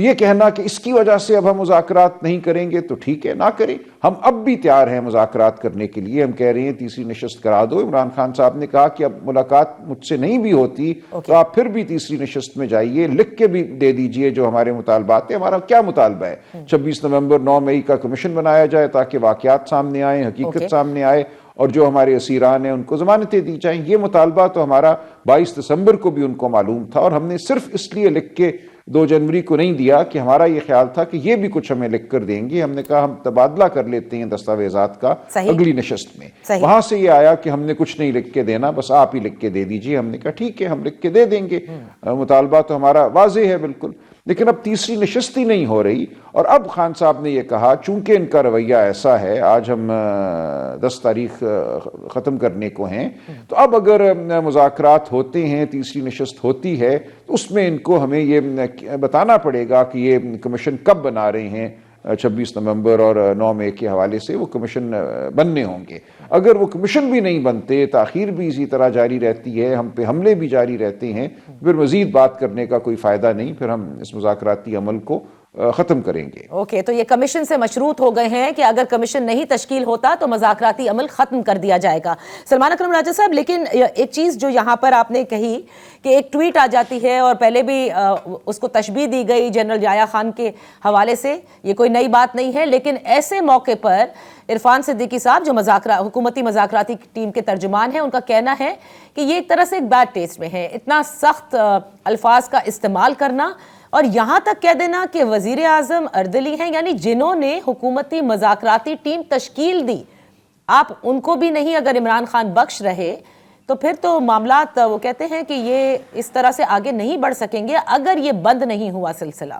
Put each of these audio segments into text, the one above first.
تو یہ کہنا کہ اس کی وجہ سے اب ہم مذاکرات نہیں کریں گے تو ٹھیک ہے، نہ کریں. ہم اب بھی تیار ہیں مذاکرات کرنے کے لیے. ہم کہہ رہے ہیں تیسری نشست کرا دو. عمران خان صاحب نے کہا کہ اب ملاقات مجھ سے نہیں بھی ہوتی تو آپ پھر بھی تیسری نشست میں جائیے، لکھ کے بھی دے دیجئے جو ہمارے مطالبات ہیں. ہمارا کیا مطالبہ ہے؟ 26 نومبر 9 مئی کا کمیشن بنایا جائے تاکہ واقعات سامنے آئیں، حقیقت سامنے آئے، اور جو ہمارے اسیران ہیں ان کو ضمانتیں دی جائیں. یہ مطالبہ تو ہمارا 22 دسمبر کو بھی ان کو معلوم تھا، اور ہم نے صرف اس لیے لکھ کے 2 جنوری کو نہیں دیا کہ ہمارا یہ خیال تھا کہ یہ بھی کچھ ہمیں لکھ کر دیں گے. ہم نے کہا ہم تبادلہ کر لیتے ہیں دستاویزات کا اگلی نشست میں. وہاں سے یہ آیا کہ ہم نے کچھ نہیں لکھ کے دینا، بس آپ ہی لکھ کے دے دیجئے. ہم نے کہا ٹھیک ہے، ہم لکھ کے دے دیں گے. مطالبہ تو ہمارا واضح ہے بالکل. لیکن اب تیسری نشست ہی نہیں ہو رہی، اور اب خان صاحب نے یہ کہا چونکہ ان کا رویہ ایسا ہے، آج ہم 10 تاریخ ختم کرنے کو ہیں، تو اب اگر مذاکرات ہوتے ہیں، تیسری نشست ہوتی ہے، تو اس میں ان کو ہمیں یہ بتانا پڑے گا کہ یہ کمیشن کب بنا رہے ہیں. 26 نومبر اور 9 مئی کے حوالے سے وہ کمیشن بننے ہوں گے. اگر وہ کمیشن بھی نہیں بنتے، تاخیر بھی اسی طرح جاری رہتی ہے، ہم پہ حملے بھی جاری رہتے ہیں، پھر مزید بات کرنے کا کوئی فائدہ نہیں. پھر ہم اس مذاکراتی عمل کو ختم کریں گے. اوکے، تو یہ کمیشن سے مشروط ہو گئے ہیں کہ اگر کمیشن نہیں تشکیل ہوتا تو مذاکراتی عمل ختم کر دیا جائے گا. سلمان اکرم راجہ صاحب، لیکن ایک چیز جو یہاں پر آپ نے کہی کہ ایک ٹویٹ آ جاتی ہے، اور پہلے بھی اس کو تشبیہ دی گئی جنرل یحییٰ خان کے حوالے سے، یہ کوئی نئی بات نہیں ہے، لیکن ایسے موقع پر عرفان صدیقی صاحب جو حکومتی مذاکراتی ٹیم کے ترجمان ہیں، ان کا کہنا ہے کہ یہ ایک طرح سے ایک بیڈ ٹیسٹ میں ہے، اتنا سخت الفاظ کا استعمال کرنا، اور یہاں تک کہہ دینا کہ وزیر اعظم اردلی ہیں، یعنی جنہوں نے حکومتی مذاکراتی ٹیم تشکیل دی، آپ ان کو بھی نہیں اگر عمران خان بخش رہے تو پھر تو معاملات وہ کہتے ہیں کہ یہ اس طرح سے آگے نہیں بڑھ سکیں گے اگر یہ بند نہیں ہوا سلسلہ.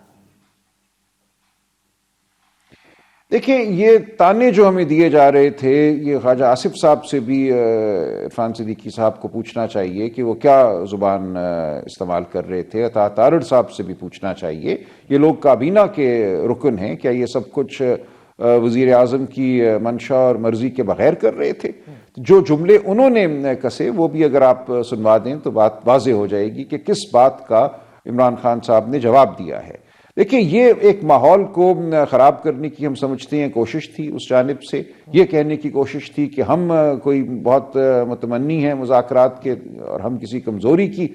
دیکھیں، یہ تانے جو ہمیں دیے جا رہے تھے، یہ خواجہ آصف صاحب سے بھی عرفان صدیقی صاحب کو پوچھنا چاہیے کہ وہ کیا زبان استعمال کر رہے تھے. عطا تارڑ صاحب سے بھی پوچھنا چاہیے. یہ لوگ کابینہ کے رکن ہیں، کیا یہ سب کچھ وزیر اعظم کی منشا اور مرضی کے بغیر کر رہے تھے؟ جو جملے انہوں نے کسے وہ بھی اگر آپ سنوا دیں تو بات واضح ہو جائے گی کہ کس بات کا عمران خان صاحب نے جواب دیا ہے. دیکھیں، یہ ایک ماحول کو خراب کرنے کی ہم سمجھتے ہیں کوشش تھی اس جانب سے. یہ کہنے کی کوشش تھی کہ ہم کوئی بہت متمنی ہیں مذاکرات کے، اور ہم کسی کمزوری کی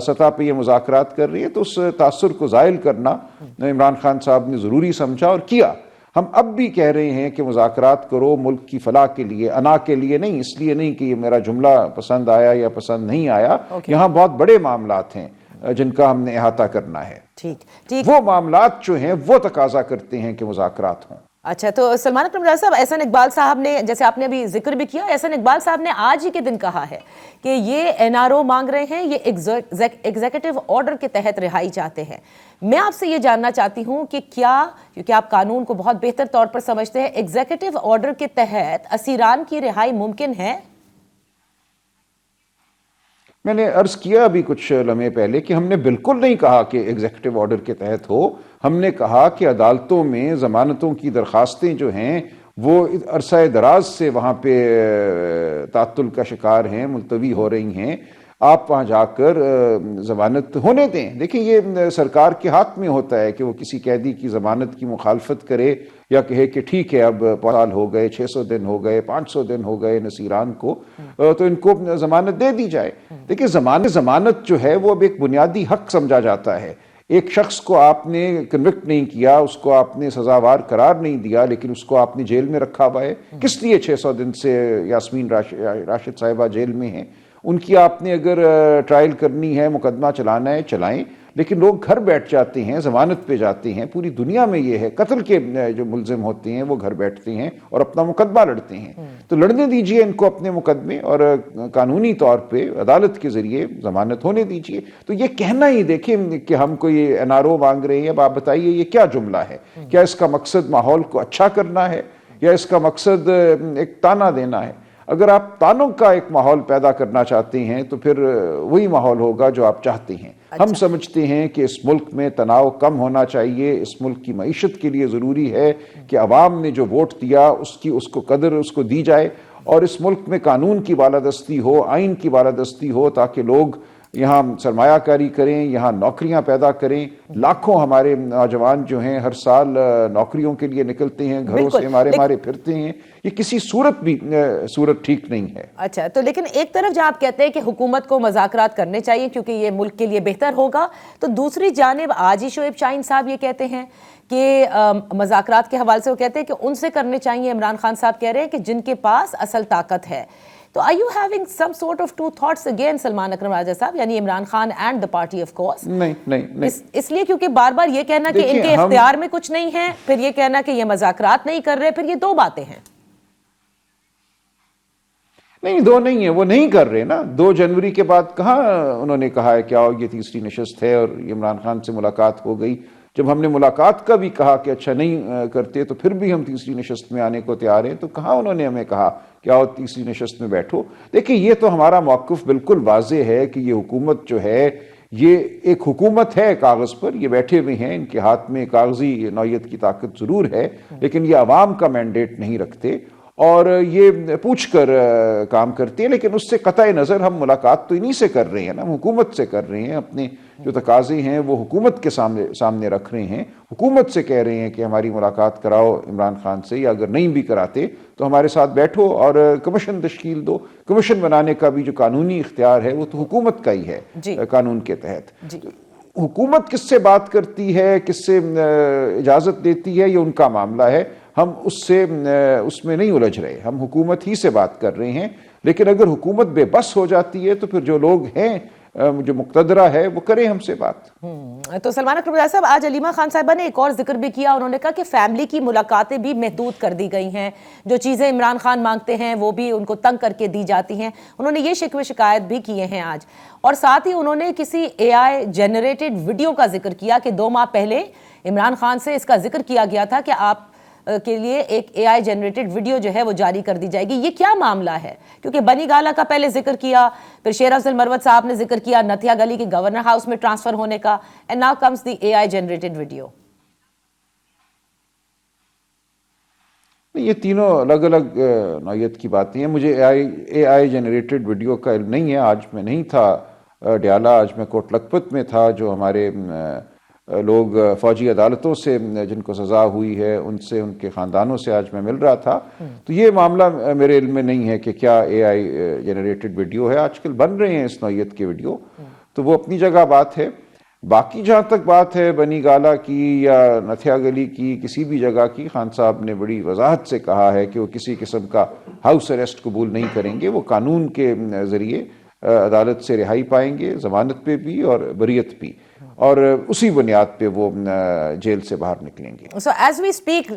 سطح پہ یہ مذاکرات کر رہی ہے. تو اس تاثر کو زائل کرنا عمران خان صاحب نے ضروری سمجھا اور کیا. ہم اب بھی کہہ رہے ہیں کہ مذاکرات کرو ملک کی فلاح کے لیے، انا کے لیے نہیں. اس لیے نہیں کہ یہ میرا جملہ پسند آیا یا پسند نہیں آیا. یہاں بہت بڑے معاملات ہیں جن کا ہم نے احاطہ کرنا ہے. ٹھیک، وہ معاملات جو ہیں وہ تقاضا کرتے ہیں کہ مذاکرات ہوں. اچھا، تو سلمان اکرم راجہ صاحب، احسن اقبال صاحب نے، جیسے آپ نے ابھی ذکر بھی کیا، احسن اقبال صاحب نے آج ہی کے دن کہا ہے کہ یہ NRO مانگ رہے ہیں، یہ ایگزیکٹو آرڈر کے تحت رہائی چاہتے ہیں. میں آپ سے یہ جاننا چاہتی ہوں کہ کیا، کیونکہ آپ قانون کو بہت بہتر طور پر سمجھتے ہیں، ایگزیکٹو آرڈر کے تحت اسیران کی رہائی ممکن ہے؟ میں نے عرض کیا ابھی کچھ لمحے پہلے کہ ہم نے بالکل نہیں کہا کہ ایگزیکٹو آرڈر کے تحت ہو. ہم نے کہا کہ عدالتوں میں ضمانتوں کی درخواستیں جو ہیں وہ عرصہ دراز سے وہاں پہ تعطل کا شکار ہیں، ملتوی ہو رہی ہیں. آپ وہاں جا کر ضمانت ہونے دیں. دیکھیں، یہ سرکار کے ہاتھ میں ہوتا ہے کہ وہ کسی قیدی کی ضمانت کی مخالفت کرے یا کہے کہ ٹھیک ہے اب 5 سال ہو گئے، 600 دن ہو گئے، 500 دن ہو گئے نصیران کو، تو ان کو ضمانت دے دی جائے. دیکھیں، ضمانت جو ہے وہ اب ایک بنیادی حق سمجھا جاتا ہے. ایک شخص کو آپ نے کنوکٹ نہیں کیا، اس کو آپ نے سزاوار قرار نہیں دیا، لیکن اس کو آپ نے جیل میں رکھا ہوا ہے. کس لیے 600 دن سے یاسمین راشد صاحبہ جیل میں ہیں؟ ان کی آپ نے اگر ٹرائل کرنی ہے، مقدمہ چلانا ہے، چلائیں. لیکن لوگ گھر بیٹھ جاتے ہیں، ضمانت پہ جاتے ہیں. پوری دنیا میں یہ ہے، قتل کے جو ملزم ہوتے ہیں وہ گھر بیٹھتے ہیں اور اپنا مقدمہ لڑتے ہیں. تو لڑنے دیجئے ان کو اپنے مقدمے، اور قانونی طور پہ عدالت کے ذریعے ضمانت ہونے دیجئے. تو یہ کہنا ہی، دیکھیں کہ ہم کوئی NRO مانگ رہے ہیں، اب آپ بتائیے یہ کیا جملہ ہے؟ کیا اس کا مقصد ماحول کو اچھا کرنا ہے یا اس کا مقصد ایک تانا دینا ہے؟ اگر آپ تانوں کا ایک ماحول پیدا کرنا چاہتے ہیں تو پھر وہی ماحول ہوگا جو آپ چاہتے ہیں. ہم سمجھتے ہیں کہ اس ملک میں تناؤ کم ہونا چاہیے. اس ملک کی معیشت کے لیے ضروری ہے کہ عوام نے جو ووٹ دیا اس کو قدر اس کو دی جائے، اور اس ملک میں قانون کی بالادستی ہو، آئین کی بالادستی ہو، تاکہ لوگ یہاں سرمایہ کاری کریں, یہاں نوکریاں پیدا کریں. لاکھوں ہمارے نوجوان جو ہیں ہر سال نوکریوں کے لیے نکلتے ہیں, گھروں سے مارے پھرتے ہیں. یہ کسی صورت ٹھیک نہیں ہے. اچھا, تو لیکن ایک طرف جہاں آپ کہتے ہیں کہ حکومت کو مذاکرات کرنے چاہیے کیونکہ یہ ملک کے لیے بہتر ہوگا, تو دوسری جانب آج ہی شعیب شاہین صاحب یہ کہتے ہیں کہ مذاکرات کے حوالے سے وہ کہتے ہیں کہ ان سے کرنے چاہیے. عمران خان صاحب کہہ رہے ہیں کہ جن کے پاس اصل طاقت ہے. تو are you having some sort of two thoughts again Salman اکرم راجہ صاحب, یعنی Imran Khan and the party of course؟ نہیں. اس لیے کیونکہ بار بار یہ کہنا کہ ان کے اختیار میں کچھ نہیں ہے, پھر یہ کہنا کہ یہ مذاکرات نہیں کر رہے, پھر یہ دو باتیں ہیں. نہیں, دو نہیں ہے, وہ نہیں کر رہے نا. 2 جنوری کے بعد کہاں انہوں نے کہا ہے کہ آؤ یہ تیسری نشست ہے اور عمران خان سے ملاقات ہو گئی. جب ہم نے ملاقات کا بھی کہا کہ اچھا نہیں کرتے تو پھر بھی ہم تیسری نشست میں آنے کو تیار ہیں, تو کہاں انہوں نے ہمیں کہا کہ آؤ تیسری نشست میں بیٹھو. دیکھیں, یہ تو ہمارا موقف بالکل واضح ہے کہ یہ حکومت جو ہے یہ ایک حکومت ہے کاغذ پر, یہ بیٹھے ہوئے ہیں, ان کے ہاتھ میں کاغذی نوعیت کی طاقت ضرور ہے, لیکن یہ عوام کا مینڈیٹ نہیں رکھتے اور یہ پوچھ کر کام کرتے ہیں. لیکن اس سے قطع نظر ہم ملاقات تو انہی سے کر رہے ہیں نا, ہم حکومت سے کر رہے ہیں. اپنے جو تقاضے ہیں وہ حکومت کے سامنے رکھ رہے ہیں, حکومت سے کہہ رہے ہیں کہ ہماری ملاقات کراؤ عمران خان سے, یا اگر نہیں بھی کراتے تو ہمارے ساتھ بیٹھو اور کمیشن تشکیل دو. کمیشن بنانے کا بھی جو قانونی اختیار ہے وہ تو حکومت کا ہی ہے قانون کے تحت. حکومت کس سے بات کرتی ہے, کس سے اجازت دیتی ہے, یہ ان کا معاملہ ہے. ہم اس میں نہیں الجھ رہے, ہم حکومت ہی سے بات کر رہے ہیں. لیکن اگر حکومت بے بس ہو جاتی ہے تو پھر جو لوگ ہیں جو مقتدرہ ہے وہ کریں ہم سے بات. تو سلمان اکرم راجہ صاحب, آج علیمہ خان صاحبہ نے ایک اور ذکر بھی کیا. انہوں نے کہا کہ فیملی کی ملاقاتیں بھی محدود کر دی گئی ہیں, جو چیزیں عمران خان مانگتے ہیں وہ بھی ان کو تنگ کر کے دی جاتی ہیں. انہوں نے یہ شکوے شکایت بھی کیے ہیں آج. اور ساتھ ہی انہوں نے کسی AI جنریٹڈ ویڈیو کا ذکر کیا کہ 2 ماہ پہلے عمران خان سے اس کا ذکر کیا گیا تھا کہ آپ کے لیے ایک AI جنریٹڈ ویڈیو جو ہے وہ جاری کر دی جائے گی. یہ کیا معاملہ ہے؟ کیونکہ بنی گالہ کا پہلے ذکر کیا, پھر شیر افضل مروت صاحب نے ذکر کیا نتھیا گلی کے گورنر ہاؤس میں ٹرانسفر ہونے کا, and now comes the AI generated video. یہ تینوں الگ الگ نوعیت کی باتیں ہیں. مجھے AI جنریٹڈ ویڈیو کا علم نہیں ہے. آج میں نہیں تھا ڈیالہ, آج میں کوٹ لکھپت میں تھا. جو ہمارے لوگ فوجی عدالتوں سے جن کو سزا ہوئی ہے ان سے, ان کے خاندانوں سے آج میں مل رہا تھا. تو یہ معاملہ میرے علم میں نہیں ہے کہ کیا AI جنریٹڈ ویڈیو ہے. آج کل بن رہے ہیں اس نوعیت کے ویڈیو, تو وہ اپنی جگہ بات ہے. باقی جہاں تک بات ہے بنی گالہ کی یا نتھیا گلی کی, کسی بھی جگہ کی, خان صاحب نے بڑی وضاحت سے کہا ہے کہ وہ کسی قسم کا ہاؤس اریسٹ قبول نہیں کریں گے. وہ قانون کے ذریعے عدالت سے رہائی پائیں گے, ضمانت پہ بھی اور بریت بھی, اور اسی بنیاد پہ وہ جیل سے باہر نکلیں گے. سو ایز وی اسپیک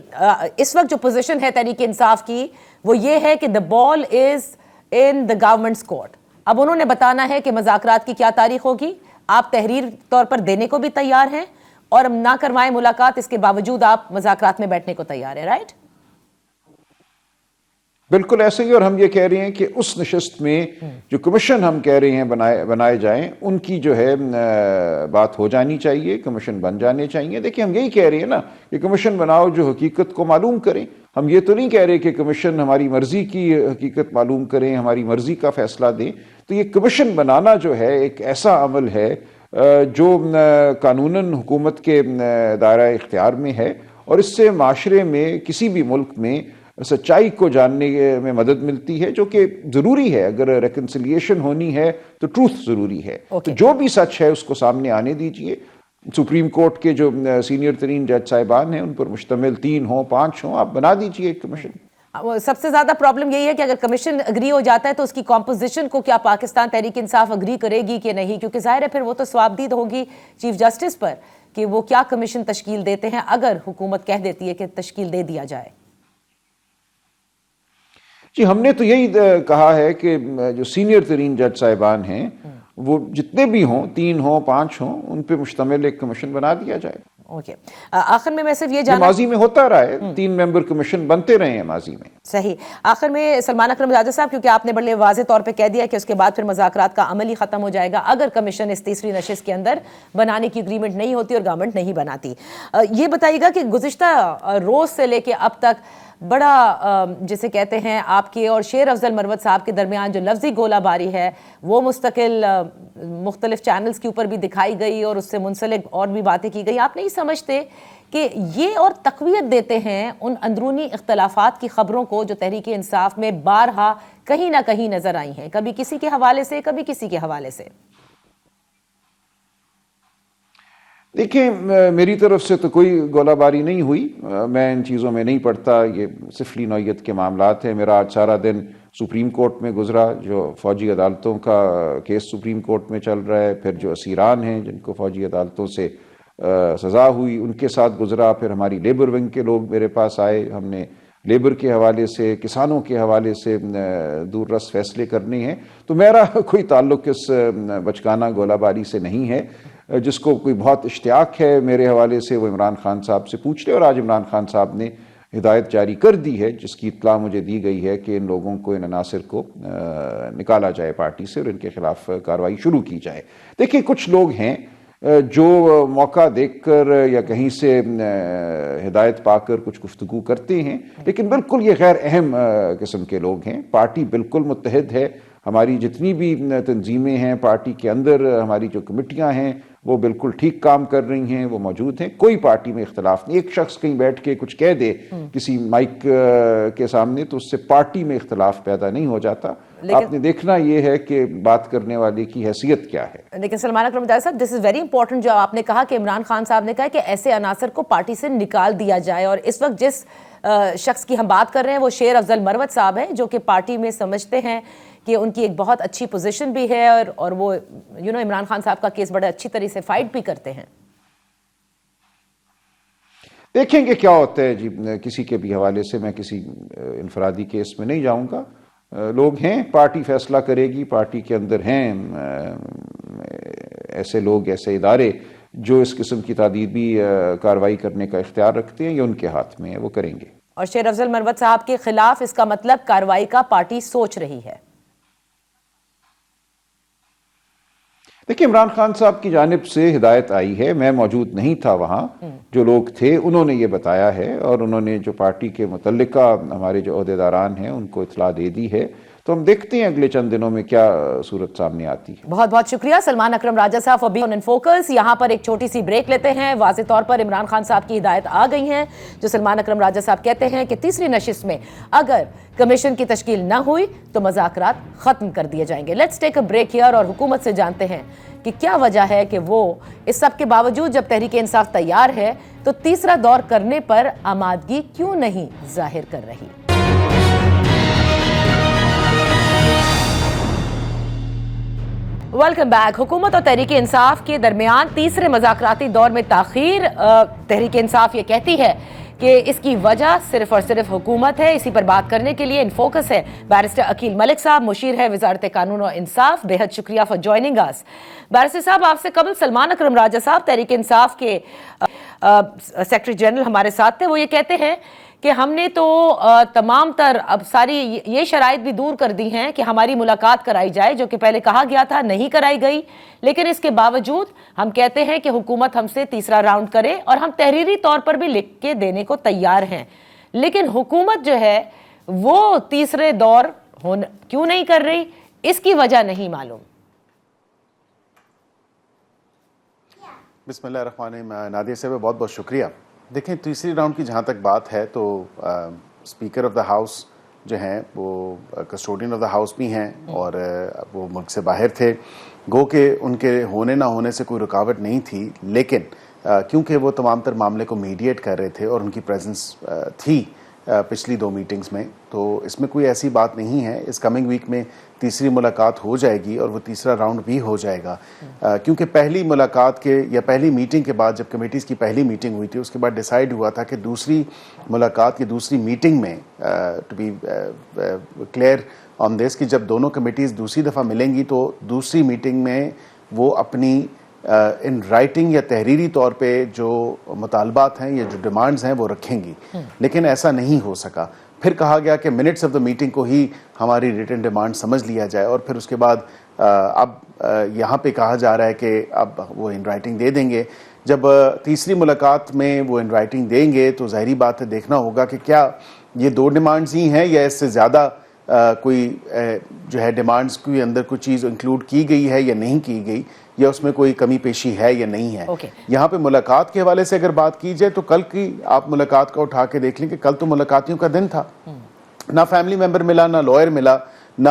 اس وقت جو پوزیشن ہے تحریک انصاف کی وہ یہ ہے کہ دا بال از ان دا گورنمنٹس کورٹ. اب انہوں نے بتانا ہے کہ مذاکرات کی کیا تاریخ ہوگی. آپ تحریر طور پر دینے کو بھی تیار ہیں اور نہ کروائیں ملاقات, اس کے باوجود آپ مذاکرات میں بیٹھنے کو تیار ہیں, رائٹ؟ بالکل ایسے ہی. اور ہم یہ کہہ رہے ہیں کہ اس نشست میں جو کمیشن ہم کہہ رہے ہیں بنائے جائیں, ان کی جو ہے بات ہو جانی چاہیے, کمیشن بن جانے چاہیے. دیکھیں, ہم یہی کہہ رہے ہیں نا کہ کمیشن بناؤ جو حقیقت کو معلوم کریں. ہم یہ تو نہیں کہہ رہے کہ کمیشن ہماری مرضی کی حقیقت معلوم کریں, ہماری مرضی کا فیصلہ دیں. تو یہ کمیشن بنانا جو ہے ایک ایسا عمل ہے جو قانوناً حکومت کے دائرہ اختیار میں ہے, اور اس سے معاشرے میں کسی بھی ملک میں سچائی کو جاننے میں مدد ملتی ہے, جو کہ ضروری ہے. اگر ریکنسیلیشن ہونی ہے تو ٹروتھ ضروری ہے. تو جو بھی سچ ہے اس کو سامنے آنے دیجئے. سپریم کورٹ کے جو سینئر ترین جج صاحبان ہیں ان پر مشتمل 3 ہوں 5 ہوں, آپ بنا دیجئے ایک کمیشن. سب سے زیادہ پرابلم یہی ہے کہ اگر کمیشن اگری ہو جاتا ہے تو اس کی کمپوزیشن کو کیا پاکستان تحریک انصاف اگری کرے گی کہ نہیں, کیونکہ ظاہر ہے پھر وہ تو سوابدید ہوگی چیف جسٹس پر کہ وہ کیا کمیشن تشکیل دیتے ہیں اگر حکومت کہہ دیتی ہے کہ تشکیل دے دیا جائے. جی, ہم نے تو یہی کہا ہے کہ جو سینئر ترین جج صاحبان ہیں وہ جتنے بھی ہوں, 3 ہوں 5 ہوں, ان پہ مشتمل ایک کمیشن بنا دیا جائے. اوکے, آخر میں صرف یہ جانا, ماضی میں ہوتا رہا ہے, 3 ممبر کمیشن بنتے رہے ہیں ماضی میں. صحیح. آخر میں سلمان اکرم راجہ صاحب, کیونکہ آپ نے بڑے واضح طور پہ کہہ دیا کہ اس کے بعد پھر مذاکرات کا عمل ہی ختم ہو جائے گا اگر کمیشن اس تیسری نشست کے اندر بنانے کی اگریمنٹ نہیں ہوتی اور گورنمنٹ نہیں بناتی. یہ بتائیے گا کہ گزشتہ روز سے لے کے اب تک بڑا جسے کہتے ہیں آپ کے اور شیر افضل مروت صاحب کے درمیان جو لفظی گولہ باری ہے وہ مستقل مختلف چینلز کے اوپر بھی دکھائی گئی اور اس سے منسلک اور بھی باتیں کی گئی. آپ نہیں سمجھتے کہ یہ اور تقویت دیتے ہیں ان اندرونی اختلافات کی خبروں کو جو تحریک انصاف میں بارہا کہیں نہ کہیں نظر آئی ہیں, کبھی کسی کے حوالے سے کبھی کسی کے حوالے سے؟ دیکھیں, میری طرف سے تو کوئی گولہ باری نہیں ہوئی, میں ان چیزوں میں نہیں پڑتا, یہ سفلی نوعیت کے معاملات ہیں. میرا آج سارا دن سپریم کورٹ میں گزرا, جو فوجی عدالتوں کا کیس سپریم کورٹ میں چل رہا ہے, پھر جو اسیران ہیں جن کو فوجی عدالتوں سے سزا ہوئی ان کے ساتھ گزرا, پھر ہماری لیبر ونگ کے لوگ میرے پاس آئے, ہم نے لیبر کے حوالے سے کسانوں کے حوالے سے دور رس فیصلے کرنے ہیں. تو میرا کوئی تعلق اس بچگانہ گولہ باری سے نہیں ہے. جس کو کوئی بہت اشتیاق ہے میرے حوالے سے وہ عمران خان صاحب سے پوچھ لے, اور آج عمران خان صاحب نے ہدایت جاری کر دی ہے جس کی اطلاع مجھے دی گئی ہے کہ ان لوگوں کو, ان عناصر کو نکالا جائے پارٹی سے اور ان کے خلاف کارروائی شروع کی جائے. دیکھیں, کچھ لوگ ہیں جو موقع دیکھ کر یا کہیں سے ہدایت پا کر کچھ گفتگو کرتے ہیں, لیکن بالکل یہ غیر اہم قسم کے لوگ ہیں. پارٹی بالکل متحد ہے, ہماری جتنی بھی تنظیمیں ہیں پارٹی کے اندر, ہماری جو کمیٹیاں ہیں وہ بالکل ٹھیک کام کر رہی ہیں, وہ موجود ہیں, کوئی پارٹی میں اختلاف نہیں. ایک شخص کہیں بیٹھ کے کچھ کہہ دے کسی مائک کے سامنے تو اس سے پارٹی میں اختلاف پیدا نہیں ہو جاتا. آپ نے دیکھنا یہ ہے کہ بات کرنے والے کی حیثیت کیا ہے. لیکن سلمان اکرم رضا صاحب, دس از ویری امپورٹنٹ جو آپ نے کہا کہ عمران خان صاحب نے کہا کہ ایسے عناصر کو پارٹی سے نکال دیا جائے, اور اس وقت جس شخص کی ہم بات کر رہے ہیں وہ شیر افضل مروت صاحب ہیں جو کہ پارٹی میں سمجھتے ہیں کہ ان کی ایک بہت اچھی پوزیشن بھی ہے اور وہ عمران خان صاحب کا کیس بڑے اچھی طرح سے فائٹ بھی کرتے ہیں. دیکھیں گے کیا ہوتا ہے جی, کسی کے بھی حوالے سے میں کسی انفرادی کیس میں نہیں جاؤں گا. لوگ ہیں, پارٹی فیصلہ کرے گی, پارٹی کے اندر ہیں ایسے لوگ, ایسے ادارے جو اس قسم کی تعدیبی کارروائی کرنے کا اختیار رکھتے ہیں, یہ ان کے ہاتھ میں ہے, وہ کریں گے. اور شیر افضل مروت صاحب کے خلاف اس کا مطلب کارروائی کا پارٹی سوچ رہی ہے. دیکھیں, عمران خان صاحب کی جانب سے ہدایت آئی ہے, میں موجود نہیں تھا وہاں, جو لوگ تھے انہوں نے یہ بتایا ہے, اور انہوں نے جو پارٹی کے متعلقہ ہمارے جو عہدیداران ہیں ان کو اطلاع دے دی ہے. تو ہم دیکھتے ہیں اگلے چند دنوں میں کیا صورت سامنے آتی ہے. بہت بہت شکریہ سلمان اکرم راجہ صاحب فار بینگ ان فوکس. یہاں پر ایک چھوٹی سی بریک لیتے ہیں. واضح طور پر عمران خان صاحب کی ہدایت آ گئی ہیں جو سلمان اکرم راجہ صاحب کہتے ہیں کہ تیسری نشست میں اگر کمیشن کی تشکیل نہ ہوئی تو مذاکرات ختم کر دیے جائیں گے. Let's take a break here اور حکومت سے جانتے ہیں کہ کیا وجہ ہے کہ وہ اس سب کے باوجود جب تحریک انصاف تیار ہے تو تیسرا دور کرنے پر آمادگی کیوں نہیں ظاہر کر رہی. Welcome back. حکومت اور تحریک انصاف کے درمیان تیسرے مذاکراتی دور میں تاخیر. تحریک انصاف یہ کہتی ہے کہ اس کی وجہ صرف اور صرف حکومت ہے. اسی پر بات کرنے کے لیے ان فوکس ہے بیرسٹر عقیل ملک صاحب, مشیر ہے وزارت قانون و انصاف. بہت شکریہ فار جوائننگ اس. بیرسٹر صاحب, آپ سے قبل سلمان اکرم راجہ صاحب تحریک انصاف کے سیکرٹری جنرل ہمارے ساتھ تھے. وہ یہ کہتے ہیں کہ ہم نے تو تمام تر اب ساری یہ شرائط بھی دور کر دی ہیں کہ ہماری ملاقات کرائی جائے, جو کہ پہلے کہا گیا تھا نہیں کرائی گئی, لیکن اس کے باوجود ہم کہتے ہیں کہ حکومت ہم سے تیسرا راؤنڈ کرے اور ہم تحریری طور پر بھی لکھ کے دینے کو تیار ہیں. لیکن حکومت جو ہے وہ تیسرے دور کیوں نہیں کر رہی, اس کی وجہ نہیں معلوم. بسم اللہ الرحمن الرحیم. نادیہ صاحب بہت بہت شکریہ. دیکھیں, تیسری راؤنڈ کی جہاں تک بات ہے تو اسپیکر آف دا ہاؤس جو ہیں وہ کسٹوڈین آف دا ہاؤس بھی ہیں اور وہ ملک سے باہر تھے. گو کہ ان کے ہونے نہ ہونے سے کوئی رکاوٹ نہیں تھی, لیکن کیونکہ وہ تمام تر معاملے کو میڈیٹ کر رہے تھے اور ان کی پریزنس تھی پچھلی 2 میٹنگز میں, تو اس میں کوئی ایسی بات نہیں ہے. اس کمنگ ویک میں تیسری ملاقات ہو جائے گی اور وہ تیسرا راؤنڈ بھی ہو جائے گا, کیونکہ پہلی ملاقات کے یا پہلی میٹنگ کے بعد جب کمیٹیز کی پہلی میٹنگ ہوئی تھی اس کے بعد ڈیسائیڈ ہوا تھا کہ دوسری ملاقات کی دوسری میٹنگ میں ٹو بی کلیئر آن دس کہ جب دونوں کمیٹیز دوسری دفعہ ملیں گی تو دوسری میٹنگ میں وہ اپنی ان رائٹنگ یا تحریری طور پہ جو مطالبات ہیں یا جو ڈیمانڈز ہیں وہ رکھیں گی, لیکن ایسا نہیں ہو سکا. پھر کہا گیا کہ منٹس آف دا میٹنگ کو ہی ہماری ریٹن ڈیمانڈ سمجھ لیا جائے, اور پھر اس کے بعد اب یہاں پہ کہا جا رہا ہے کہ اب وہ ان رائٹنگ دے دیں گے. جب تیسری ملاقات میں وہ ان رائٹنگ دیں گے تو ظاہری بات ہے دیکھنا ہوگا کہ کیا یہ 2 ڈیمانڈز ہی ہیں یا اس سے زیادہ کوئی جو ہے ڈیمانڈز کے اندر کوئی چیز انکلوڈ کی گئی ہے یا نہیں کی گئی, یا اس میں کوئی کمی پیشی ہے یا نہیں ہے. یہاں پہ ملاقات کے حوالے سے اگر بات کی جائے تو کل کی آپ ملاقات کا اٹھا کے دیکھ لیں کہ کل تو ملاقاتیوں کا دن تھا, نہ فیملی ممبر ملا, نہ لائر ملا, نہ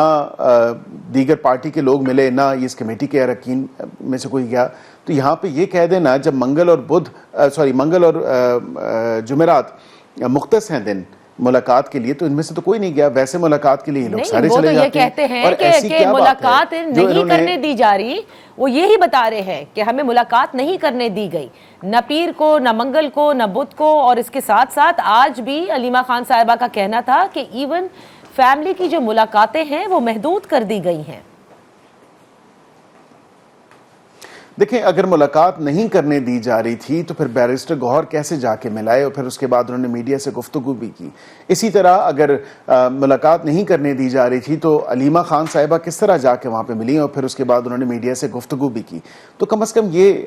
دیگر پارٹی کے لوگ ملے, نہ اس کمیٹی کے اراکین میں سے کوئی گیا. تو یہاں پہ یہ کہہ دینا جب منگل اور جمعرات مختص ہیں دن ملاقات کے لیے, تو ان میں سے تو کوئی نہیں گیا. ویسے ملاقات کے لیے لوگ سارے چلے جاتے ہیں. کہتے ہیں کہ ملاقات نہیں کرنے دی جا رہی, وہ یہی بتا رہے ہیں کہ ہمیں ملاقات نہیں کرنے دی گئی, نہ پیر کو, نہ منگل کو, نہ بدھ کو, اور اس کے ساتھ ساتھ آج بھی علیمہ خان صاحبہ کا کہنا تھا کہ ایون فیملی کی جو ملاقاتیں ہیں وہ محدود کر دی گئی ہیں. دیکھیں اگر ملاقات نہیں کرنے دی جا رہی تھی تو پھر بیرسٹر گوہر کیسے جا کے ملائے, اور پھر اس کے بعد انہوں نے میڈیا سے گفتگو بھی کی. اسی طرح اگر ملاقات نہیں کرنے دی جا رہی تھی تو علیمہ خان صاحبہ کس طرح جا کے وہاں پہ ملی, اور پھر اس کے بعد انہوں نے میڈیا سے گفتگو بھی کی. تو کم از کم یہ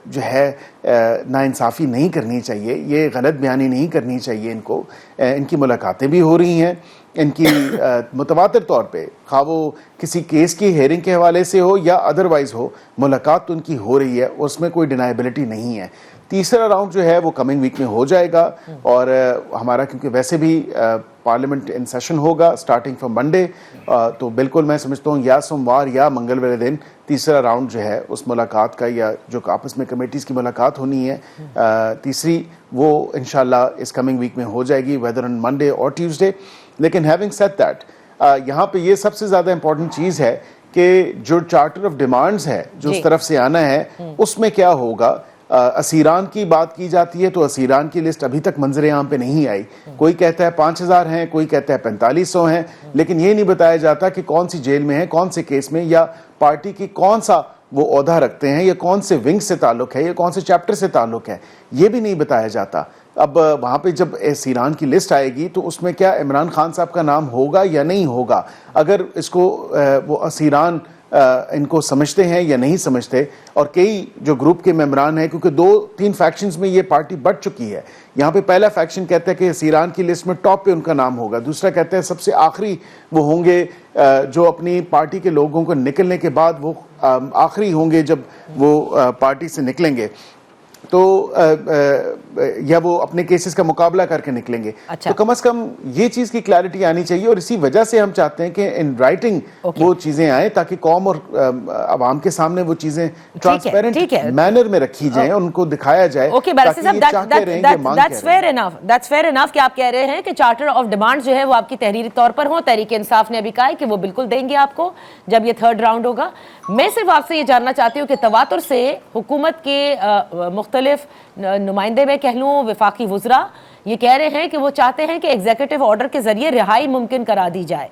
جو ہے ناانصافی نہیں کرنی چاہیے, یہ غلط بیانی نہیں کرنی چاہیے ان کو. ان کی ملاقاتیں بھی ہو رہی ہیں, ان کی متواتر طور پہ, خواہ وہ کسی کیس کی ہیئرنگ کے حوالے سے ہو یا ادروائز ہو, ملاقات تو ان کی ہو رہی ہے, اس میں کوئی ڈینائبلٹی نہیں ہے. تیسرا راؤنڈ جو ہے وہ کمنگ ویک میں ہو جائے گا, اور ہمارا کیونکہ ویسے بھی پارلیمنٹ ان سیشن ہوگا سٹارٹنگ فرام منڈے, تو بالکل میں سمجھتا ہوں یا سوموار یا منگل والے دن تیسرا راؤنڈ جو ہے اس ملاقات کا, یا جو آپس میں کمیٹیز کی ملاقات ہونی ہے تیسری, وہ انشاءاللہ اس کمنگ ویک میں ہو جائے گی, ویدر آن منڈے اور ٹیوزڈے. لیکن ہیونگ سیڈ دیٹ, یہاں پہ یہ سب سے زیادہ امپورٹنٹ چیز ہے کہ جو چارٹر آف ڈیمانڈز ہے جو اس طرف سے آنا ہے اس میں کیا ہوگا. اسیران کی بات کی جاتی ہے تو اسیران کی لسٹ ابھی تک منظر عام پہ نہیں آئی. کوئی کہتا ہے 5000 ہیں, کوئی کہتا ہے 4500 ہیں, لیکن یہ نہیں بتایا جاتا کہ کون سی جیل میں ہے, کون سے کیس میں, یا پارٹی کی کون سا وہ عہدہ رکھتے ہیں, یا کون سے ونگ سے تعلق ہے, یا کون سے چیپٹر سے تعلق ہے, یہ بھی نہیں بتایا جاتا. اب وہاں پہ جب اسیران کی لسٹ آئے گی تو اس میں کیا عمران خان صاحب کا نام ہوگا یا نہیں ہوگا, اگر اس کو وہ اسیران ان کو سمجھتے ہیں یا نہیں سمجھتے. اور کئی جو گروپ کے ممبران ہیں, کیونکہ 2-3 فیکشنز میں یہ پارٹی بڑھ چکی ہے. یہاں پہ پہلا فیکشن کہتا ہے کہ اسیران کی لسٹ میں ٹاپ پہ ان کا نام ہوگا, دوسرا کہتا ہے سب سے آخری وہ ہوں گے جو اپنی پارٹی کے لوگوں کو نکلنے کے بعد وہ آخری ہوں گے جب وہ پارٹی سے نکلیں گے, تو یا وہ اپنے کیسز کا مقابلہ کر کے نکلیں گے. تو کم از کم یہ چیز کی کلیئرٹی آنی چاہیے, اور اسی وجہ سے ہم چاہتے ہیں کہ ان رائٹنگ وہ چیزیں آئیں تاکہ قوم اور عوام کے سامنے وہ چیزیں ٹرانسپیرنٹ مینر میں رکھی جائیں, ان کو دکھایا جائے. That's fair enough کہ آپ کہہ رہے ہیں کہ چارٹر آف ڈیمانڈ جو ہے وہ آپ کی تحریری طور پر ہوں. تحریک انصاف نے ابھی کہا ہے کہ وہ بالکل دیں گے آپ کو جب یہ 3rd راؤنڈ ہوگا. میں صرف آپ سے یہ جاننا چاہتی ہوں کہ تواتر سے حکومت کے مختلف نمائندے میں کہہ لوں, وفاقی وزراء یہ کہہ رہے ہیں کہ وہ چاہتے ہیں کہ ایگزیکٹو آرڈر کے ذریعے رہائی ممکن کرا دی جائے,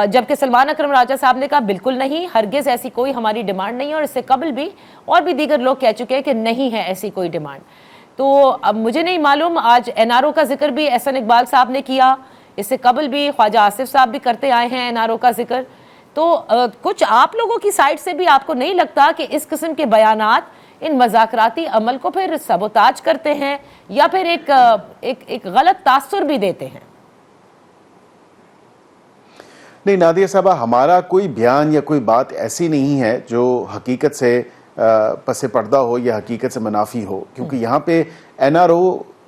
جبکہ سلمان اکرم راجہ صاحب نے کہا بالکل نہیں, ہرگز ایسی کوئی ہماری ڈیمانڈ نہیں, اور اس سے قبل بھی اور بھی دیگر لوگ کہہ چکے ہیں کہ نہیں ہے ایسی کوئی ڈیمانڈ. تو اب مجھے نہیں معلوم, آج NRO کا ذکر بھی احسن اقبال صاحب نے کیا, اس سے قبل بھی خواجہ آصف صاحب بھی کرتے آئے ہیں NRO کا ذکر. تو کچھ آپ لوگوں کی سائٹ سے بھی آپ کو نہیں لگتا کہ اس قسم کے بیانات ان مذاکراتی عمل کو پھر سبوتاج کرتے ہیں, یا پھر ایک غلط تاثر بھی دیتے ہیں؟ نہیں نادیہ صاحبہ, ہمارا کوئی بیان یا کوئی بات ایسی نہیں ہے جو حقیقت سے پس پردہ ہو یا حقیقت سے منافی ہو, کیونکہ یہاں پہ NRO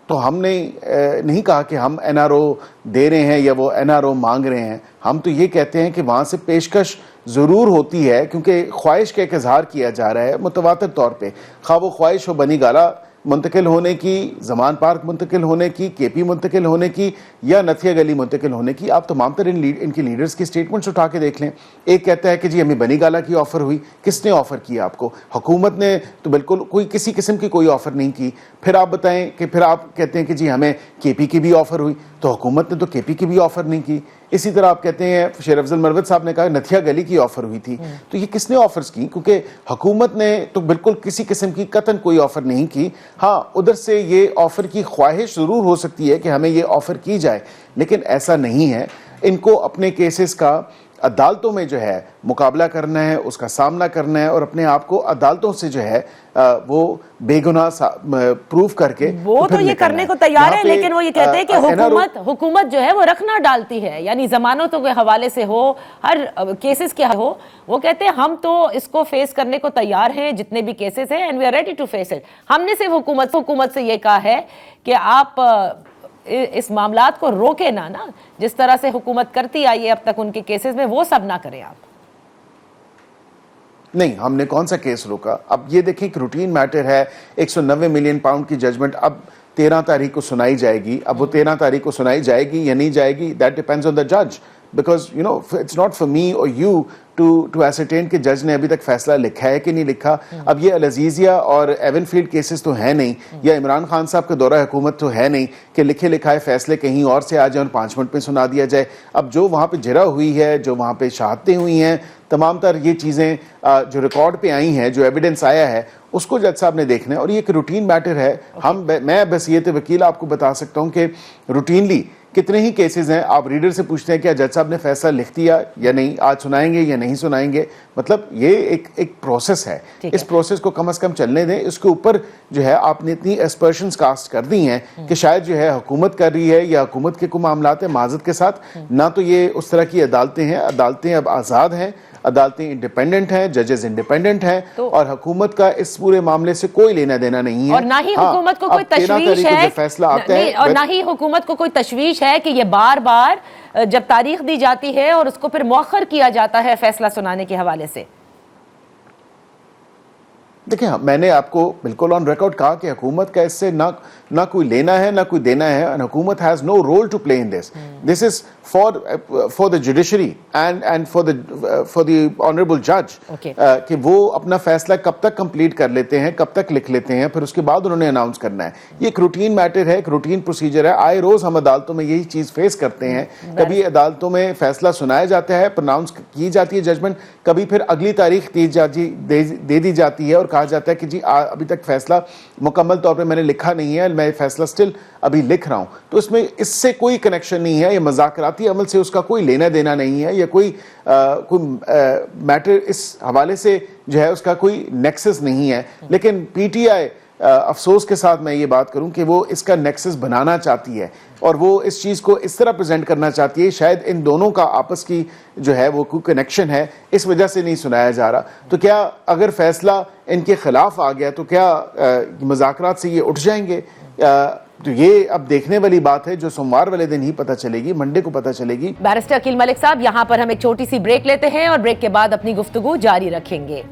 تو ہم نے نہیں کہا کہ ہم NRO دے رہے ہیں یا وہ NRO مانگ رہے ہیں. ہم تو یہ کہتے ہیں کہ وہاں سے پیشکش ضرور ہوتی ہے, کیونکہ خواہش کا ایک اظہار کیا جا رہا ہے متواتر طور پہ, خواہ وہ خواہش ہو بنی گالہ منتقل ہونے کی, زمان پارک منتقل ہونے کی, KP منتقل ہونے کی, یا نتھیا گلی منتقل ہونے کی. آپ تمام تر ان کی لیڈرز کی سٹیٹمنٹس اٹھا کے دیکھ لیں. ایک کہتا ہے کہ جی ہمیں بنی گالہ کی آفر ہوئی, کس نے آفر کیا آپ کو؟ حکومت نے تو بالکل کوئی کسی قسم کی کوئی آفر نہیں کی. پھر آپ بتائیں کہ پھر آپ کہتے ہیں کہ جی ہمیں KP کی بھی آفر ہوئی, تو حکومت نے تو KP کی بھی آفر نہیں کی. اسی طرح آپ کہتے ہیں شیر افضل مروت صاحب نے کہا نتھیا گلی کی آفر ہوئی تھی. تو یہ کس نے آفرز کی؟ کیونکہ حکومت نے تو بالکل کسی قسم کی قطعاً کوئی آفر نہیں کی. ہاں ادھر سے یہ آفر کی خواہش ضرور ہو سکتی ہے کہ ہمیں یہ آفر کی جائے, لیکن ایسا نہیں ہے. ان کو اپنے کیسز کا عدالتوں میں جو ہے مقابلہ کرنا ہے, اس کا سامنا کرنا ہے اور اپنے آپ کو عدالتوں سے جو ہے وہ بے گناہ پروف کر کے وہ تو یہ کرنے کو تیار ہے, لیکن وہ یہ کہتے ہیں کہ حکومت جو ہے وہ رکھنا ڈالتی ہے, یعنی ضمانتوں کے حوالے سے ہو, ہر کیسز کے ہو, وہ کہتے ہیں ہم تو اس کو فیس کرنے کو تیار ہیں جتنے بھی کیسز ہیں, and we are ready to face it. ہم نے صرف حکومت سے یہ کہا ہے کہ آپ اس معاملات کو روکے نا, جس طرح سے حکومت کرتی آئی ہے اب تک ان کے کیسز میں, وہ سب نہ کریں آپ. نہیں, ہم نے کون سا کیس روکا؟ اب یہ دیکھیں کہ روٹین میٹر ہے, 190 ملین پاؤنڈ کی ججمنٹ اب 13 تاریخ کو سنائی جائے گی. اب وہ 13 تاریخ کو سنائی جائے گی یا نہیں جائے گی, دیٹ ڈیپینڈز آن دا جج, because you know it's not for me or you to ascertain کہ جج نے ابھی تک فیصلہ لکھا ہے کہ نہیں لکھا. اب یہ العزیزیہ اور ایون فیلڈ کیسز تو ہے نہیں, یا عمران خان صاحب کا دورہ حکومت تو ہے نہیں کہ لکھے لکھائے فیصلے کہیں اور سے آ جائیں اور 5 منٹ میں سنا دیا جائے. اب جو وہاں پہ جرح ہوئی ہے, جو وہاں پہ شہادتیں ہوئی ہیں, تمام تر یہ چیزیں جو ریکارڈ پہ آئی ہیں, جو ایویڈنس آیا ہے, اس کو جج صاحب نے دیکھنا ہے. اور یہ ایک روٹین میٹر ہے. میں بحیثیت وکیل آپ کو بتا سکتا ہوں کہ روٹینلی کتنے ہی کیسز ہیں, آپ ریڈر سے پوچھتے ہیں کیا جج صاحب نے فیصلہ لکھ دیا یا نہیں, آج سنائیں گے یا نہیں سنائیں گے. مطلب یہ ایک پروسیس ہے, اس پروسیس کو کم از کم چلنے دیں. اس کے اوپر جو ہے آپ نے اتنی اسپرشنز کاسٹ کر دی ہیں کہ شاید جو ہے حکومت کر رہی ہے یا حکومت کے کوئی معاملات ہیں معذرت کے ساتھ, نہ تو یہ اس طرح کی عدالتیں ہیں. عدالتیں اب آزاد ہیں, عدالتیں انڈیپینڈنٹ ہیں, ججز انڈیپینڈنٹ ہیں, اور حکومت کا اس پورے معاملے سے کوئی لینا دینا نہیں ہے. اور نہ ہی حکومت کو کوئی تشویش ہے, فیصلہ آتا ہے, اور نہ ہی حکومت کو کوئی تشویش ہے کہ یہ بار بار جب تاریخ دی جاتی ہے اور اس کو پھر مؤخر کیا جاتا ہے فیصلہ سنانے کے حوالے سے. دیکھیں, میں نے آپ کو بالکل آن ریکارڈ کہا کہ حکومت کا اس سے نہ کوئی لینا ہے نہ کوئی دینا ہے, and حکومت has no role to play in this. This is for the judiciary and for the honorable judge, کہ وہ اپنا فیصلہ کب تک کمپلیٹ کر لیتے ہیں, کب تک لکھ لیتے ہیں, پھر اس کے بعد انہوں نے اناؤنس کرنا ہے. یہ ایک روٹین میٹر ہے, ایک روٹین پروسیجر ہے. آئے روز ہم عدالتوں میں یہی چیز فیس کرتے ہیں. کبھی عدالتوں میں فیصلہ سنایا جاتا ہے, پرناؤنس کی جاتی ہے ججمنٹ, کبھی پھر اگلی تاریخ دے دی جاتی ہے اور کہا جاتا ہے کہ جی ابھی تک فیصلہ مکمل طور پہ میں نے لکھا نہیں ہے, میں فیصلہ سٹل ابھی لکھ رہا ہوں. تو اس سے کوئی کنیکشن نہیں ہے, یہ مذاکراتی عمل سے اس کا کوئی لینا دینا نہیں ہے, یا کوئی میٹر اس حوالے سے جو ہے اس کا کوئی نیکسس نہیں ہے. لیکن پی ٹی آئی افسوس کے ساتھ میں یہ بات کروں کہ وہ اس کا نیکسس بنانا چاہتی ہے, اور وہ اس چیز کو اس طرح پریزنٹ کرنا چاہتی ہے شاید ان دونوں کا آپس کی جو ہے وہ کوئی کنیکشن ہے, اس وجہ سے نہیں سنایا جا رہا. تو کیا اگر فیصلہ ان کے خلاف آ گیا تو کیا مذاکرات سے یہ اٹھ جائیں گے؟ تو یہ اب دیکھنے والی بات ہے, جو سوموار والے دن ہی پتہ چلے گی, منڈے کو پتہ چلے گی. بیرسٹر عقیل ملک صاحب, یہاں پر ہم ایک چھوٹی سی بریک لیتے ہیں اور بریک کے بعد اپنی گفتگو جاری رکھیں گے.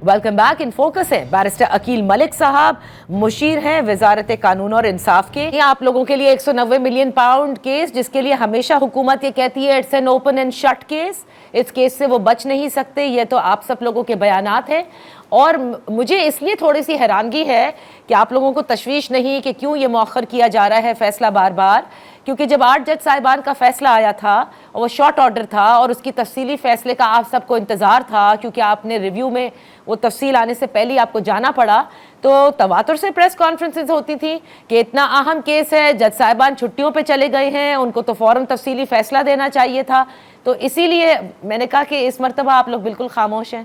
Welcome back. ان فوکس ہے بیرسٹر عقیل ملک صاحب, مشیر ہیں وزارت قانون اور انصاف کے. یہ آپ لوگوں کے لیے 190 ملین پاؤنڈ کیس, جس کے لیے ہمیشہ حکومت یہ کہتی ہے it's an open and shut case, اس کیس سے وہ بچ نہیں سکتے. یہ تو آپ سب لوگوں کے بیانات ہیں, اور مجھے اس لیے تھوڑی سی حیرانگی ہے کہ آپ لوگوں کو تشویش نہیں کہ کیوں یہ مؤخر کیا جا رہا ہے فیصلہ بار بار, کیونکہ جب 8 جج صاحبان کا فیصلہ آیا تھا اور وہ شارٹ آرڈر تھا, اور اس کی تفصیلی فیصلے کا آپ سب کو انتظار تھا, کیونکہ آپ نے ریویو میں وہ تفصیل آنے سے پہلے آپ کو جانا پڑا, تو تواتر سے پریس کانفرنسز ہوتی تھی کہ اتنا اہم کیس ہے, جج صاحبان چھٹیوں پہ چلے گئے ہیں, ان کو تو فوراً تفصیلی فیصلہ دینا چاہیے تھا. تو اسی لیے میں نے کہا کہ اس مرتبہ آپ لوگ بالکل خاموش ہیں.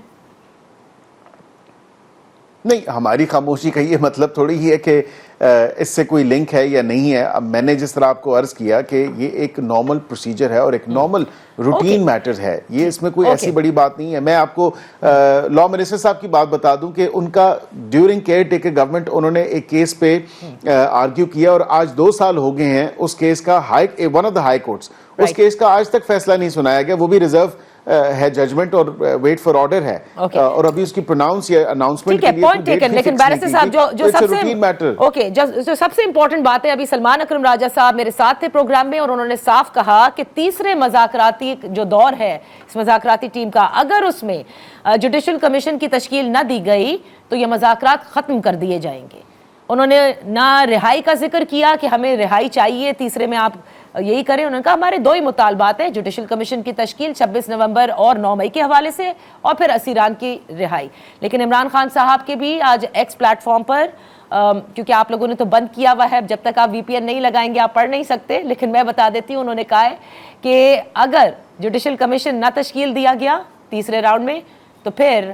نہیں, ہماری خاموشی کا یہ مطلب تھوڑی ہی ہے کہ اس سے کوئی لنک ہے یا نہیں ہے. اب میں نے جس طرح آپ کو عرض کیا کہ یہ ایک نارمل پروسیجر ہے اور ایک نارمل روٹین میٹر ہے, یہ اس میں کوئی ایسی بڑی بات نہیں ہے. میں آپ کو لا منسٹر صاحب کی بات بتا دوں کہ ان کا ڈیورنگ کیئر ٹیکر گورنمنٹ انہوں نے ایک کیس پہ آرگیو کیا, اور آج 2 سال ہو گئے ہیں اس کیس کا. One of the high courts, اس کیس کا آج تک فیصلہ نہیں سنایا گیا, وہ بھی ریزرو ہے ججمنٹ اور ویٹ فار آرڈر ہے, اور ابھی اس کی پروناؤنس یا اناؤنسمنٹ کے لیے. لیکن بیرسٹر صاحب جو سب سے امپورٹنٹ بات ہے, ابھی سلمان اکرم راجہ صاحب میرے ساتھ تھے پروگرام میں, اور انہوں نے صاف کہا کہ تیسرے مذاکراتی جو دور ہے اس مذاکراتی ٹیم کا, اگر اس میں جوڈیشل کمیشن کی تشکیل نہ دی گئی تو یہ مذاکرات ختم کر دیے جائیں گے. انہوں نے نہ رہائی کا ذکر کیا کہ ہمیں رہائی چاہیے, تیسرے میں آپ یہی کریں. انہوں نے کہا ہمارے 2 ہی مطالبات ہیں, جوڈیشل کمیشن کی تشکیل 26 نومبر اور 9 مئی کے حوالے سے, اور پھر اسیران کی رہائی. لیکن عمران خان صاحب کے بھی آج ایکس پلیٹ فارم پر, کیونکہ آپ لوگوں نے تو بند کیا ہوا ہے, جب تک آپ وی پی این نہیں لگائیں گے آپ پڑھ نہیں سکتے, لیکن میں بتا دیتی ہوں, انہوں نے کہا ہے کہ اگر جوڈیشل کمیشن نہ تشکیل دیا گیا تیسرے راؤنڈ میں تو پھر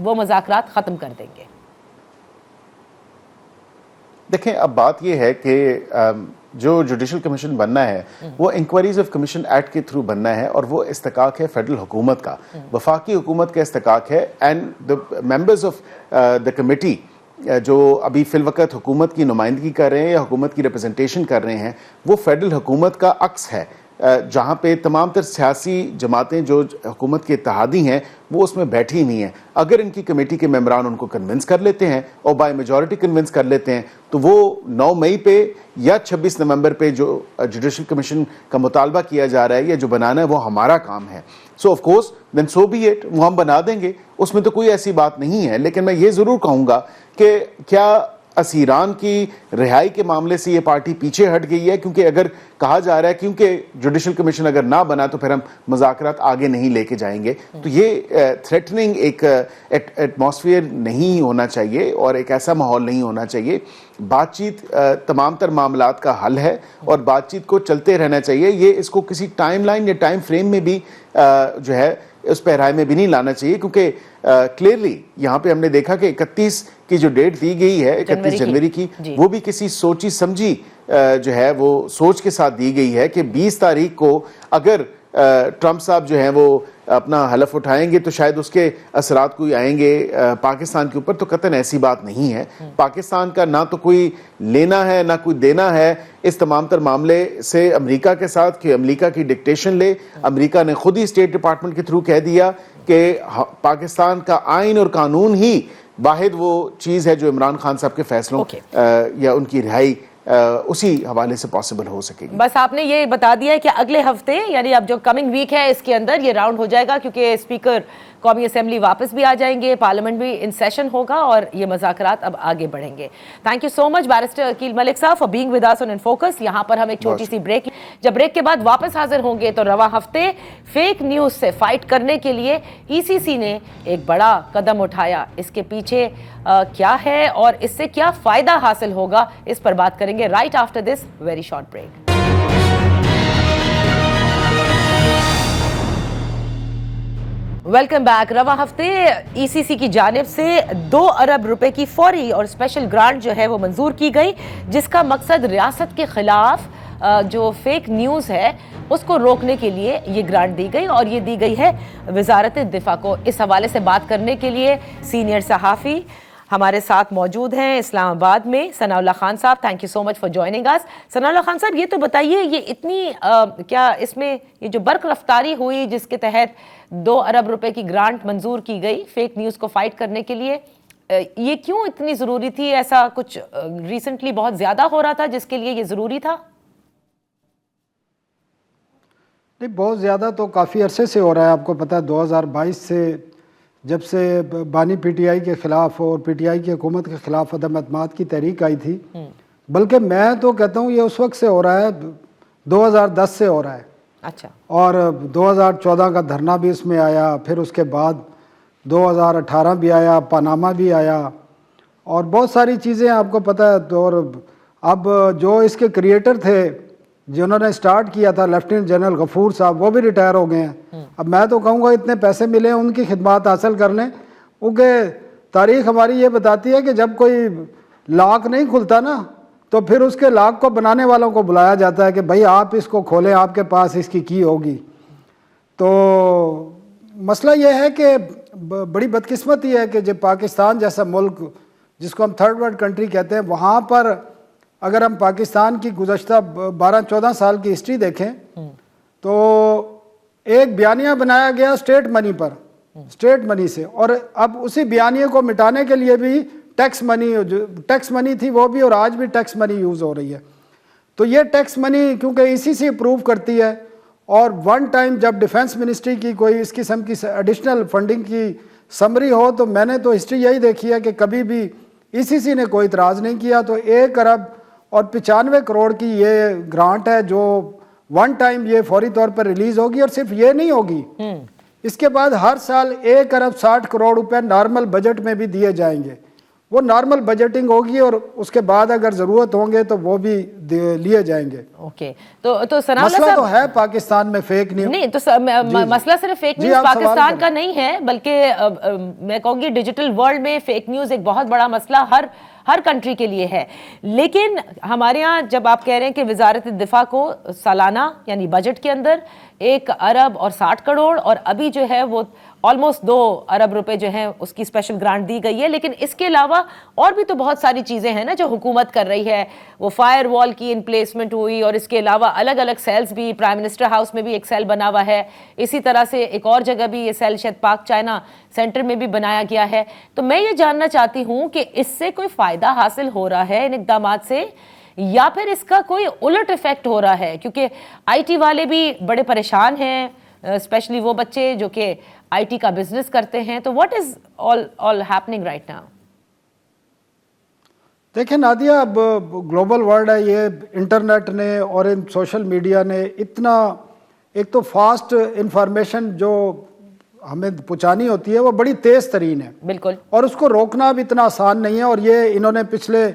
وہ مذاکرات ختم کر دیں گے. دیکھیں اب بات یہ ہے کہ جو جوڈیشل کمیشن بننا ہے وہ انکوائریز آف کمیشن ایکٹ کے تھرو بننا ہے, اور وہ استحقاق ہے فیڈرل حکومت کا, وفاقی حکومت کا استحقاق ہے. And the members of the committee جو ابھی فی الوقت حکومت کی نمائندگی کر رہے ہیں یا حکومت کی ریپرزنٹیشن کر رہے ہیں, وہ فیڈرل حکومت کا عکس ہے, جہاں پہ تمام تر سیاسی جماعتیں جو حکومت کے اتحادی ہیں وہ اس میں بیٹھی ہوئی ہیں. اگر ان کی کمیٹی کے ممبران ان کو کنونس کر لیتے ہیں اور بائی میجورٹی کنونس کر لیتے ہیں تو وہ 9 مئی پہ یا 26 نومبر پہ جو جوڈیشل کمیشن کا مطالبہ کیا جا رہا ہے یا جو بنانا ہے وہ ہمارا کام ہے. So of course then so be it, وہ ہم بنا دیں گے, اس میں تو کوئی ایسی بات نہیں ہے. لیکن میں یہ ضرور کہوں گا کہ کیا اسیران کی رہائی کے معاملے سے یہ پارٹی پیچھے ہٹ گئی ہے, کیونکہ اگر کہا جا رہا ہے کیونکہ جوڈیشل کمیشن اگر نہ بنا تو پھر ہم مذاکرات آگے نہیں لے کے جائیں گے, تو یہ تھریٹننگ ایک ایٹماسفیئر نہیں ہونا چاہیے اور ایک ایسا ماحول نہیں ہونا چاہیے. بات چیت تمام تر معاملات کا حل ہے اور بات چیت کو چلتے رہنا چاہیے. یہ اس کو کسی ٹائم لائن یا ٹائم فریم میں بھی جو ہے اس پیراہے میں بھی نہیں لانا چاہیے, کیونکہ کلیئرلی یہاں پہ ہم نے دیکھا کہ 31 کی جو ڈیٹ دی گئی ہے 31 جنوری کی, وہ بھی کسی سوچی سمجھی جو ہے وہ سوچ کے ساتھ دی گئی ہے کہ 20 تاریخ کو اگر ٹرمپ صاحب جو ہیں وہ اپنا حلف اٹھائیں گے تو شاید اس کے اثرات کوئی آئیں گے پاکستان کے اوپر, تو قطعاً ایسی بات نہیں ہے. پاکستان کا نہ تو کوئی لینا ہے نہ کوئی دینا ہے اس تمام تر معاملے سے امریکہ کے ساتھ, کہ امریکہ کی ڈکٹیشن لے. امریکہ نے خود ہی اسٹیٹ ڈپارٹمنٹ کے تھرو کہہ دیا کہ پاکستان کا آئین اور قانون ہی واحد وہ چیز ہے جو عمران خان صاحب کے فیصلوں یا ان کی رہائی اسی حوالے سے پاسبل ہو سکے گی. بس آپ نے یہ بتا دیا ہے کہ اگلے ہفتے یعنی اب جو کمنگ ویک ہے اس کے اندر یہ راؤنڈ ہو جائے گا, کیونکہ اسپیکر قومی اسمبلی واپس بھی آ جائیں گے, پارلیمنٹ بھی ان سیشن ہوگا اور یہ مذاکرات اب آگے بڑھیں گے. Thank you so much barrister Aqeel Malik صاحب for being with us on in focus. یہاں پر ہم ایک چھوٹی سی بریک, جب بریک کے بعد واپس حاضر ہوں گے تو رواں ہفتے فیک نیوز سے فائٹ کرنے کے لیے ای سی سی نے ایک بڑا قدم اٹھایا, اس کے پیچھے کیا ہے اور اس سے کیا فائدہ حاصل ہوگا, اس پر بات کریں گے right after this very short break. Welcome back. رواں ہفتے ای سی سی کی جانب سے 2 ارب روپے کی فوری اور اسپیشل گرانٹ جو ہے وہ منظور کی گئی, جس کا مقصد ریاست کے خلاف جو فیک نیوز ہے اس کو روکنے کے لیے یہ گرانٹ دی گئی, اور یہ دی گئی ہے وزارت دفاع کو. اس حوالے سے بات کرنے کے لیے سینئر صحافی ہمارے ساتھ موجود ہیں اسلام آباد میں ثناء اللہ خان صاحب. Thank you so much for joining us. Sanaullah Khan صاحب, یہ تو بتائیے یہ اتنی کیا اس میں یہ جو برق رفتاری ہوئی جس کے تحت 2 ارب روپے کی گرانٹ منظور کی گئی فیک نیوز کو فائٹ کرنے کے لیے, یہ کیوں اتنی ضروری تھی؟ ایسا کچھ ریسنٹلی بہت زیادہ ہو رہا تھا جس کے لیے یہ ضروری تھا؟ نہیں, بہت زیادہ تو کافی عرصے سے ہو رہا ہے. آپ کو پتہ ہے 2022 سے جب سے بانی پی ٹی آئی کے خلاف اور پی ٹی آئی کی حکومت کے خلاف عدم اعتماد کی تحریک آئی تھی, بلکہ میں تو کہتا ہوں یہ اس وقت سے ہو رہا ہے, 2010 سے ہو رہا ہے. اچھا. اور 2014 کا دھرنا بھی اس میں آیا, پھر اس کے بعد 2018 بھی آیا, پاناما بھی آیا, اور بہت ساری چیزیں آپ کو پتہ ہے. اور اب جو اس کے کریٹر تھے جنہوں نے سٹارٹ کیا تھا لیفٹیننٹ جنرل غفور صاحب, وہ بھی ریٹائر ہو گئے ہیں. اب میں تو کہوں گا اتنے پیسے ملے ان کی خدمات حاصل کر لیں, کیونکہ تاریخ ہماری یہ بتاتی ہے کہ جب کوئی لاک نہیں کھلتا نا تو پھر اس کے لاک کو بنانے والوں کو بلایا جاتا ہے کہ بھائی آپ اس کو کھولیں, آپ کے پاس اس کی ہوگی. تو مسئلہ یہ ہے کہ بڑی بدقسمتی ہے کہ جب پاکستان جیسا ملک جس کو ہم تھرڈ ورلڈ کنٹری کہتے ہیں, وہاں پر اگر ہم پاکستان کی گزشتہ 12-14 سال کی ہسٹری دیکھیں تو ایک بیانیہ بنایا گیا اسٹیٹ منی پر, اسٹیٹ منی سے, اور اب اسی بیانیے کو مٹانے کے لیے بھی ٹیکس منی تھی وہ بھی, اور آج بھی ٹیکس منی یوز ہو رہی ہے. تو یہ ٹیکس منی کیونکہ ای سی سی اپروو کرتی ہے, اور ون ٹائم جب ڈیفنس منسٹری کی کوئی اس قسم کی ایڈیشنل فنڈنگ کی سمری ہو, تو میں نے تو ہسٹری یہی دیکھی ہے کہ کبھی بھی ای سی سی نے کوئی اعتراض نہیں کیا. تو 1 ارب اور 95 کروڑ کی یہ گرانٹ ہے جو ون ٹائم یہ فوری طور پر ریلیز ہوگی. اور صرف یہ نہیں ہوگی, اس کے بعد ہر سال 1 ارب 60 کروڑ روپے نارمل بجٹ میں بھی دیے جائیں گے. وہ نارمل بجٹنگ ہوگی اور اس کے بعد اگر ضرورت ہوں گے تو وہ بھی لیے جائیں گے. اوکے, تو ثناء اللہ مسئلہ صاحب تو ہے پاکستان میں فیک نیوز نہیں, تو مسئلہ صرف فیک نیوز پاکستان کا نہیں ہے, بلکہ میں کہوں گی ڈیجیٹل ورلڈ میں فیک نیوز ایک بہت بڑا مسئلہ ہر کنٹری کے لیے ہے. لیکن ہمارے ہاں جب آپ کہہ رہے ہیں کہ وزارت دفاع کو سالانہ یعنی بجٹ کے اندر 1 ارب اور 60 کروڑ اور ابھی جو ہے وہ آلموسٹ 2 ارب روپے جو ہیں اس کی اسپیشل گرانٹ دی گئی ہے, لیکن اس کے علاوہ اور بھی تو بہت ساری چیزیں ہیں نا جو حکومت کر رہی ہے. وہ فائر وال کی انپلیسمنٹ ہوئی, اور اس کے علاوہ الگ الگ سیلز بھی, پرائم منسٹر ہاؤس میں بھی ایک سیل بنا ہوا ہے, اسی طرح سے ایک اور جگہ بھی یہ سیل شاید پاک چائنا سینٹر میں بھی بنایا گیا ہے. تو میں یہ جاننا چاہتی ہوں کہ اس سے کوئی فائدہ حاصل ہو رہا ہے ان اقدامات سے, یا پھر اس کا کوئی الٹ ایفیکٹ ہو رہا ہے, کیونکہ آئی ٹی والے بھی بڑے پریشان ہیں, اسپیشلی وہ بچے جو کہ آئی ٹی کا بزنس کرتے ہیں. تو what is all happening right now? دیکھیں نادیہ, اب گلوبل ورلڈ ہے, یہ انٹرنیٹ نے اور ان سوشل میڈیا نے اتنا, ایک تو فاسٹ انفارمیشن جو ہمیں پہنچانی ہوتی ہے وہ بڑی تیز ترین ہے بالکل, اور اس کو روکنا بھی اتنا آسان نہیں ہے. اور یہ انہوں نے پچھلے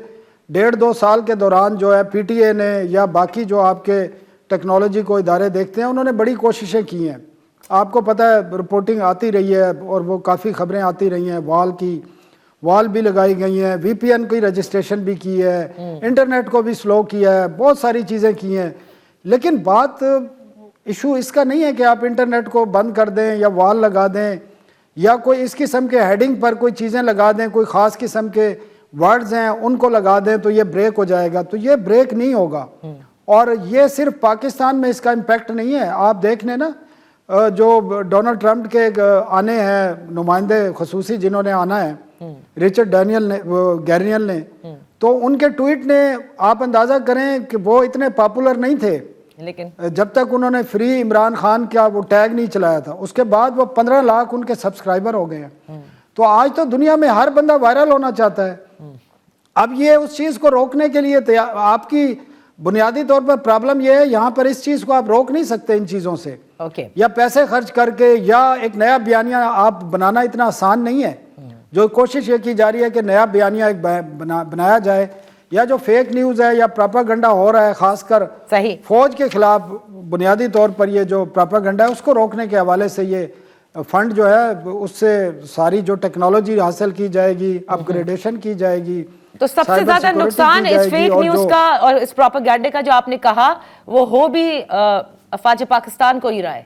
1.5-2 سال کے دوران جو ہے پی ٹی اے نے یا باقی جو آپ کے ٹیکنالوجی کو ادارے دیکھتے ہیں انہوں نے بڑی کوششیں کی ہیں. آپ کو پتہ ہے رپورٹنگ آتی رہی ہے اور وہ کافی خبریں آتی رہی ہیں, وال بھی لگائی گئی ہیں, وی پی این کی رجسٹریشن بھی کی ہے, انٹرنیٹ کو بھی سلو کیا ہے, بہت ساری چیزیں کی ہیں. لیکن بات ایشو اس کا نہیں ہے کہ آپ انٹرنیٹ کو بند کر دیں یا وال لگا دیں یا کوئی اس قسم کے ہیڈنگ پر کوئی چیزیں لگا دیں, کوئی خاص قسم کے ورڈز ہیں ان کو لگا دیں تو یہ بریک ہو جائے گا. تو یہ بریک نہیں ہوگا. اور یہ صرف پاکستان میں اس کا امپیکٹ نہیں ہے. آپ دیکھ لیں نا, جو ڈونلڈ ٹرمپ کے آنے ہیں نمائندے خصوصی جنہوں نے آنا ہے, رچرڈ گیرینل نے, تو ان کے ٹویٹ نے آپ اندازہ کریں کہ وہ اتنے پاپولر نہیں تھے لیکن جب تک انہوں نے فری عمران خان کا وہ ٹیگ نہیں چلایا تھا. اس کے بعد وہ 15 لاکھ ان کے سبسکرائبر ہو گئے ہیں. تو آج تو دنیا میں ہر بندہ وائرل ہونا چاہتا ہے. اب یہ اس چیز کو روکنے کے لیے آپ کی بنیادی طور پر پرابلم یہ ہے, یہاں پر اس چیز کو آپ روک نہیں سکتے ان چیزوں سے, یا پیسے خرچ کر کے یا ایک نیا بیانیہ آپ بنانا اتنا آسان نہیں ہے. جو کوشش یہ کی جا رہی ہے کہ نیا بیانیہ ایک بنایا جائے, یا جو فیک نیوز ہے یا پراپاگنڈا ہو رہا ہے خاص کر فوج کے خلاف, بنیادی طور پر یہ جو پراپاگنڈا ہے اس کو روکنے کے حوالے سے یہ فنڈ جو ہے اس سے ساری جو ٹیکنالوجی حاصل کی جائے گی, اپ گریڈیشن کی جائے گی. تو سب سے زیادہ نقصان اس فیک نیوز کا اور اس پروپیگنڈے کا جو آپ نے کہا وہ ہو بھی افواج پاکستان کو ہی رہا ہے.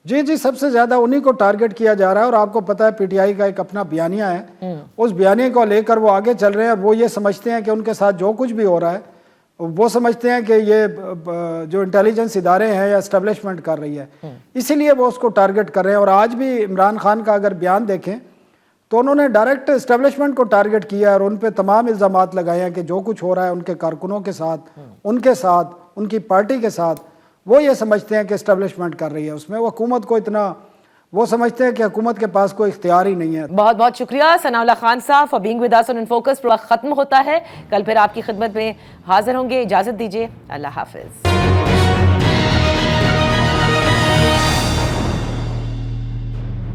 جی سب سے زیادہ انہی کو ٹارگٹ کیا جا رہا ہے. اور آپ کو پتہ ہے پی ٹی آئی کا ایک اپنا بیانیہ ہے, اس بیانیے کو لے کر وہ آگے چل رہے ہیں. وہ یہ سمجھتے ہیں کہ ان کے ساتھ جو کچھ بھی ہو رہا ہے وہ سمجھتے ہیں کہ یہ جو انٹیلیجنس ادارے ہیں یا اسٹیبلشمنٹ کر رہی ہے, اسی لیے وہ اس کو ٹارگٹ کر رہے ہیں. اور آج بھی عمران خان کا اگر بیان دیکھیں تو انہوں نے ڈائریکٹ اسٹیبلشمنٹ کو ٹارگٹ کیا ہے اور ان پہ تمام الزامات لگائے ہیں کہ جو کچھ ہو رہا ہے ان کے کارکنوں کے ساتھ, ان کی پارٹی کے ساتھ, وہ یہ سمجھتے ہیں کہ اسٹیبلشمنٹ کر رہی ہے. اس میں وہ حکومت کو اتنا, وہ سمجھتے ہیں کہ حکومت کے پاس کوئی اختیار ہی نہیں ہے. بہت بہت شکریہ ثناء اللہ Khan Sahab for being with us on in Focus. وقت ختم ہوتا ہے, کل پھر آپ کی خدمت میں حاضر ہوں گے. اجازت دیجیے, اللہ حافظ.